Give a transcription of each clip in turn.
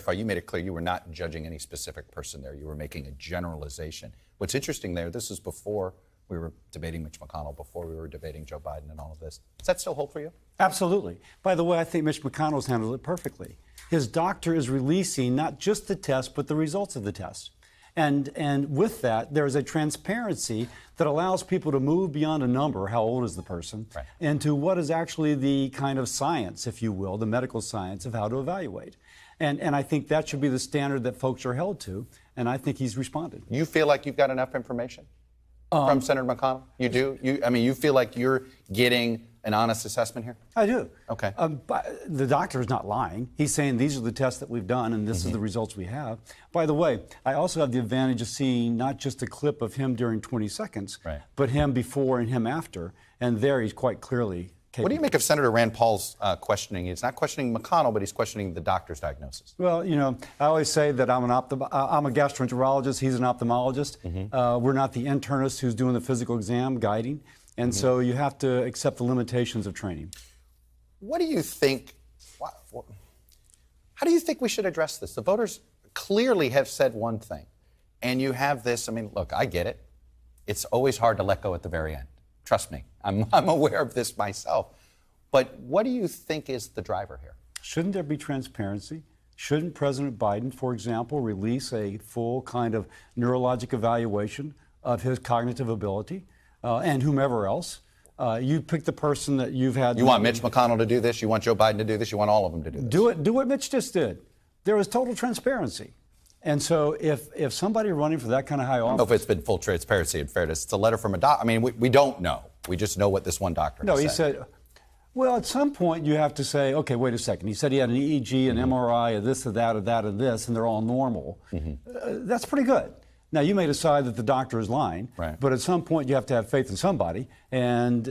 You made it clear you were not judging any specific person there. You were making a generalization. What's interesting there, this is before we were debating Mitch McConnell, before we were debating Joe Biden and all of this. Does that still hold for you? Absolutely. By the way, I think Mitch McConnell's handled it perfectly. His doctor is releasing not just the test, but the results of the test. And with that, there is a transparency that allows people to move beyond a number, how old is the person, right, into what is actually the kind of science, if you will, the medical science of how to evaluate. And I think that should be the standard that folks are held to, and I think he's responded. You feel like you've got enough information from Senator McConnell? You do? You feel like you're getting an honest assessment here? I do. Okay. The doctor is not lying. He's saying these are the tests that we've done and this is the results we have. By the way, I also have the advantage of seeing not just a clip of him during 20 seconds, right, but him before and him after. And there he's quite clearly capable. What do you make of Senator Rand Paul's questioning? He's not questioning McConnell, but he's questioning the doctor's diagnosis. Well, you know, I always say that I'm a gastroenterologist. He's an ophthalmologist. We're not the internist who's doing the physical exam guiding. And so you have to accept the limitations of training. What do you think? How do you think we should address this? The voters clearly have said one thing. And you have this, I mean, look, I get it. It's always hard to let go at the very end. Trust me, I'm aware of this myself. But what do you think is the driver here? Shouldn't there be transparency? Shouldn't President Biden, for example, release a full kind of neurologic evaluation of his cognitive ability and whomever else? You pick the person that you've had. You want Mitch McConnell to do this? You want Joe Biden to do this? You want all of them to do this? Do what Mitch just did. There was total transparency. And so if somebody running for that kind of high office... I don't know if it's been full transparency and fairness. It's a letter from a doctor. I mean, we don't know. We just know what this one doctor No, said. he said, well, at some point you have to say, okay, wait a second. He said he had an EEG, an MRI, a this, a that, a that, a this, and they're all normal. That's pretty good. Now, you may decide that the doctor is lying, right, but at some point you have to have faith in somebody. And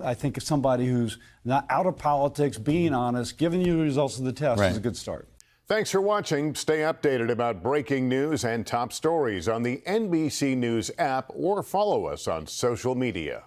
I think if somebody who's not out of politics, being honest, giving you the results of the test is a good start. Thanks for watching. Stay updated about breaking news and top stories on the NBC News app or follow us on social media.